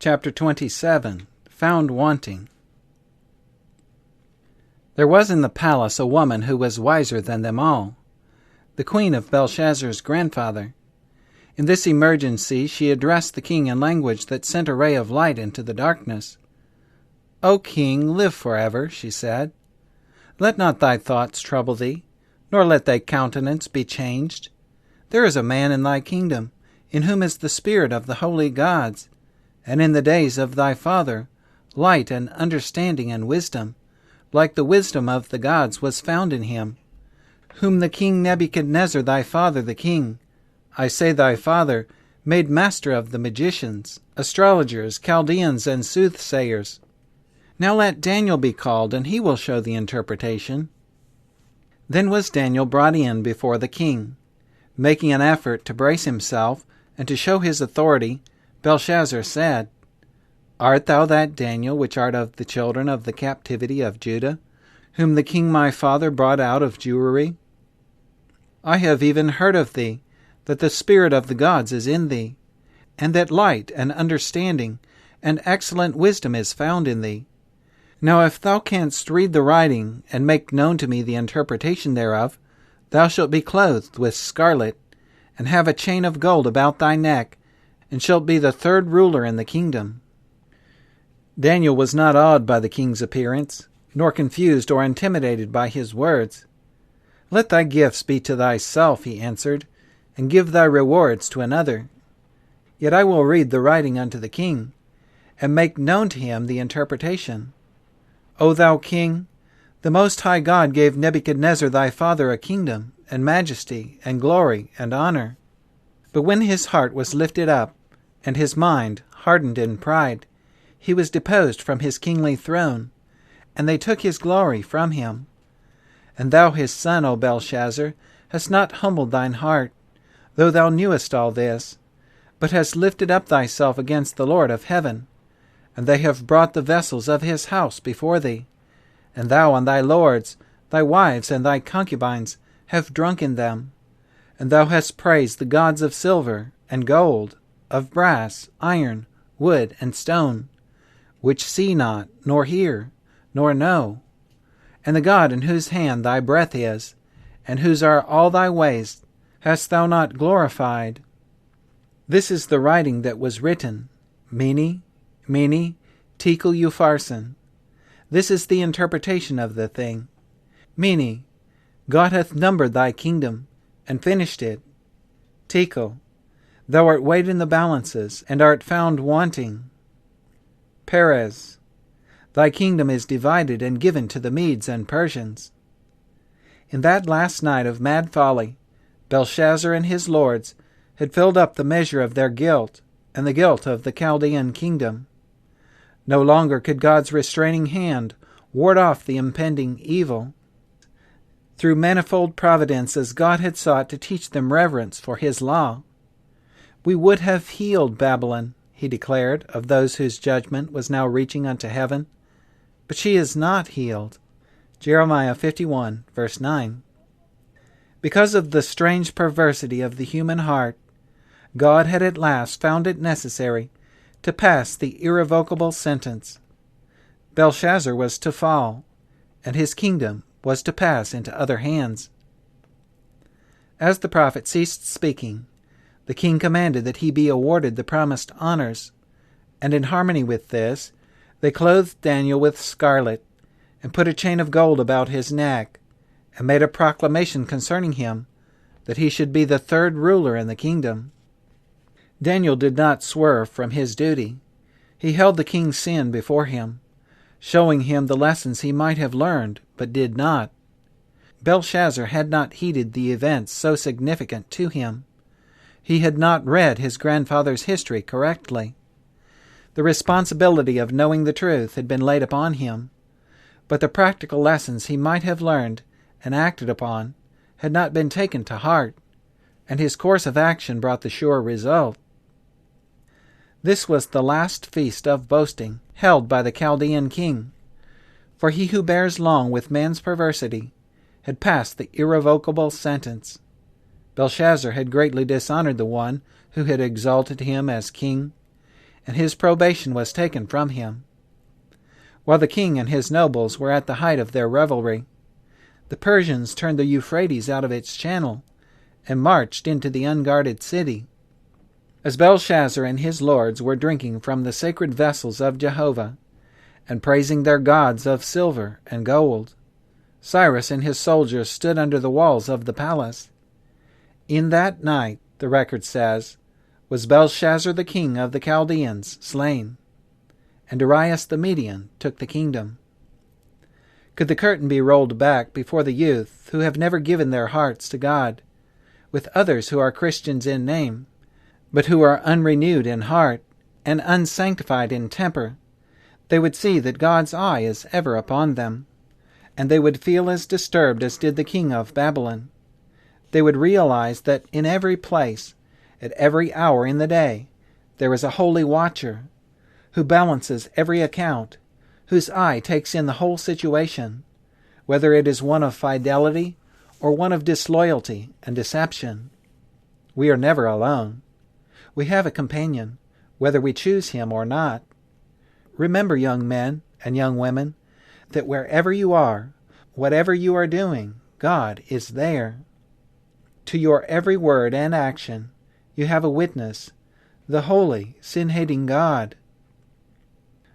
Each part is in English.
Chapter 27. Found Wanting. There was in the palace a woman who was wiser than them all, the queen of Belshazzar's grandfather. In this emergency she addressed the king in language that sent a ray of light into the darkness. "O king, live forever," she said. "Let not thy thoughts trouble thee, nor let thy countenance be changed. There is a man in thy kingdom, in whom is the spirit of the holy gods, and in the days of thy father light and understanding and wisdom, like the wisdom of the gods, was found in him, whom the king Nebuchadnezzar thy father the king, I say thy father, made master of the magicians, astrologers, Chaldeans, and soothsayers. Now let Daniel be called, and he will show the interpretation." Then was Daniel brought in before the king. Making an effort to brace himself and to show his authority, Belshazzar said, "Art thou that Daniel which art of the children of the captivity of Judah, whom the king my father brought out of Jewry? I have even heard of thee, that the spirit of the gods is in thee, and that light and understanding and excellent wisdom is found in thee. Now if thou canst read the writing, and make known to me the interpretation thereof, thou shalt be clothed with scarlet, and have a chain of gold about thy neck, and shalt be the third ruler in the kingdom." Daniel was not awed by the king's appearance, nor confused or intimidated by his words. "Let thy gifts be to thyself," he answered, "and give thy rewards to another. Yet I will read the writing unto the king, and make known to him the interpretation. O thou king, the Most High God gave Nebuchadnezzar thy father a kingdom, and majesty, and glory, and honor. But when his heart was lifted up, and his mind hardened in pride, he was deposed from his kingly throne, and they took his glory from him. And thou his son, O Belshazzar, hast not humbled thine heart, though thou knewest all this, but hast lifted up thyself against the Lord of heaven, and they have brought the vessels of his house before thee, and thou and thy lords, thy wives and thy concubines, have drunk in them. And thou hast praised the gods of silver and gold, of brass, iron, wood, and stone, which see not, nor hear, nor know. And the God in whose hand thy breath is, and whose are all thy ways, hast thou not glorified. This is the writing that was written, Mene, Mene, Tekel Upharsin. This is the interpretation of the thing. Mene, God hath numbered thy kingdom, and finished it. Tekel, thou art weighed in the balances, and art found wanting. Peres, thy kingdom is divided and given to the Medes and Persians. In that last night of mad folly, Belshazzar and his lords had filled up the measure of their guilt, and the guilt of the Chaldean kingdom. No longer could God's restraining hand ward off the impending evil. Through manifold providences God had sought to teach them reverence for his law. "We would have healed Babylon," he declared, of those whose judgment was now reaching unto heaven, "but she is not healed." Jeremiah 51, verse 9. Because of the strange perversity of the human heart, God had at last found it necessary to pass the irrevocable sentence. Belshazzar was to fall, and his kingdom was to pass into other hands. As the prophet ceased speaking, the king commanded that he be awarded the promised honors, and in harmony with this, they clothed Daniel with scarlet, and put a chain of gold about his neck, and made a proclamation concerning him, that he should be the third ruler in the kingdom. Daniel did not swerve from his duty. He held the king's sin before him, showing him the lessons he might have learned, but did not. Belshazzar had not heeded the events so significant to him. He had not read his grandfather's history correctly. The responsibility of knowing the truth had been laid upon him, but the practical lessons he might have learned and acted upon had not been taken to heart, and his course of action brought the sure result. This was the last feast of boasting held by the Chaldean king, for he who bears long with man's perversity had passed the irrevocable sentence. Belshazzar had greatly dishonored the one who had exalted him as king, and his probation was taken from him. While the king and his nobles were at the height of their revelry, the Persians turned the Euphrates out of its channel and marched into the unguarded city. As Belshazzar and his lords were drinking from the sacred vessels of Jehovah and praising their gods of silver and gold, Cyrus and his soldiers stood under the walls of the palace. In that night, the record says, was Belshazzar the king of the Chaldeans slain, and Darius the Median took the kingdom. Could the curtain be rolled back before the youth who have never given their hearts to God, with others who are Christians in name, but who are unrenewed in heart and unsanctified in temper, they would see that God's eye is ever upon them, and they would feel as disturbed as did the king of Babylon. They would realize that in every place, at every hour in the day, there is a holy watcher, who balances every account, whose eye takes in the whole situation, whether it is one of fidelity or one of disloyalty and deception. We are never alone. We have a companion, whether we choose him or not. Remember, young men and young women, that wherever you are, whatever you are doing, God is there. To your every word and action, you have a witness, the holy, sin-hating God.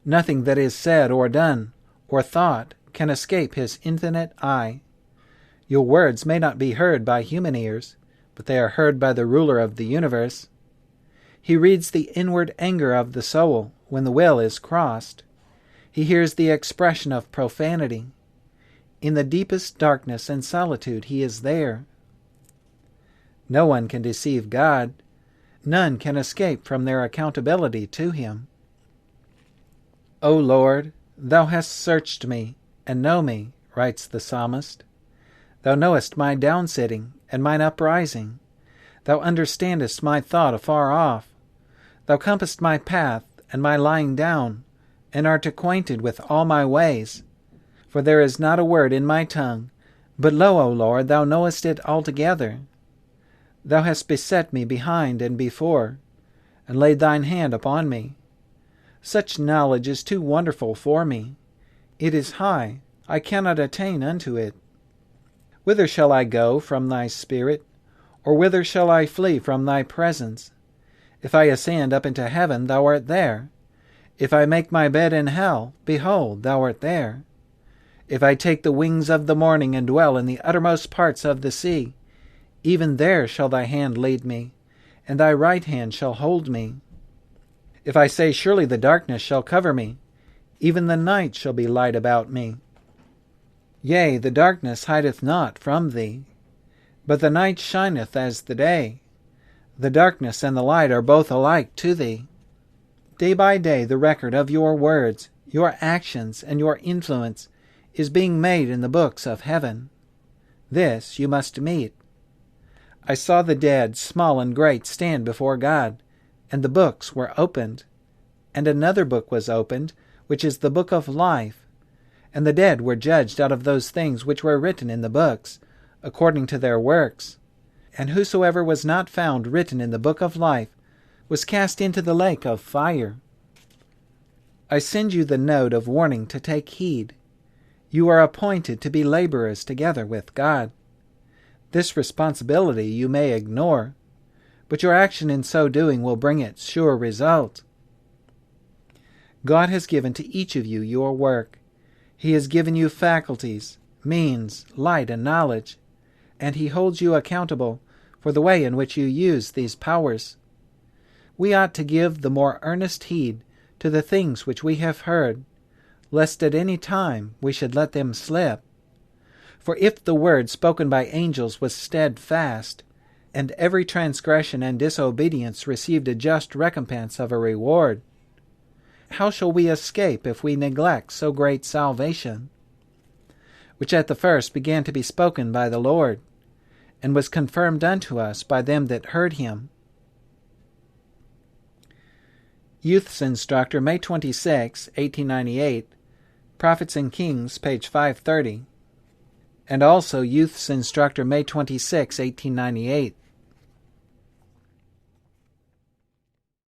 Nothing that is said or done or thought can escape his infinite eye. Your words may not be heard by human ears, but they are heard by the ruler of the universe. He reads the inward anger of the soul when the will is crossed. He hears the expression of profanity. In the deepest darkness and solitude he is there. No one can deceive God. None can escape from their accountability to him. O Lord, thou hast searched me, and know me, writes the psalmist. Thou knowest my downsitting and mine uprising. Thou understandest my thought afar off. Thou compassest my path and my lying down, and art acquainted with all my ways. For there is not a word in my tongue, but lo, O Lord, thou knowest it altogether. Thou hast beset me behind and before, and laid thine hand upon me. Such knowledge is too wonderful for me. It is high, I cannot attain unto it. Whither shall I go from thy spirit, or whither shall I flee from thy presence? If I ascend up into heaven, thou art there. If I make my bed in hell, behold, thou art there. If I take the wings of the morning and dwell in the uttermost parts of the sea, even there shall thy hand lead me, and thy right hand shall hold me. If I say, surely the darkness shall cover me, even the night shall be light about me. Yea, the darkness hideth not from thee, but the night shineth as the day. The darkness and the light are both alike to thee. Day by day the record of your words, your actions, and your influence is being made in the books of heaven. This you must meet. I saw the dead, small and great, stand before God, and the books were opened. And another book was opened, which is the book of life. And the dead were judged out of those things which were written in the books, according to their works. And whosoever was not found written in the book of life was cast into the lake of fire. I send you the note of warning to take heed. You are appointed to be laborers together with God. This responsibility you may ignore, but your action in so doing will bring its sure result. God has given to each of you your work. He has given you faculties, means, light, and knowledge, and He holds you accountable for the way in which you use these powers. We ought to give the more earnest heed to the things which we have heard, lest at any time we should let them slip. For if the word spoken by angels was steadfast, and every transgression and disobedience received a just recompense of a reward, how shall we escape if we neglect so great salvation, which at the first began to be spoken by the Lord, and was confirmed unto us by them that heard him? Youth's Instructor, May 26, 1898, Prophets and Kings, page 530, and also Youth's Instructor, May 26, 1898.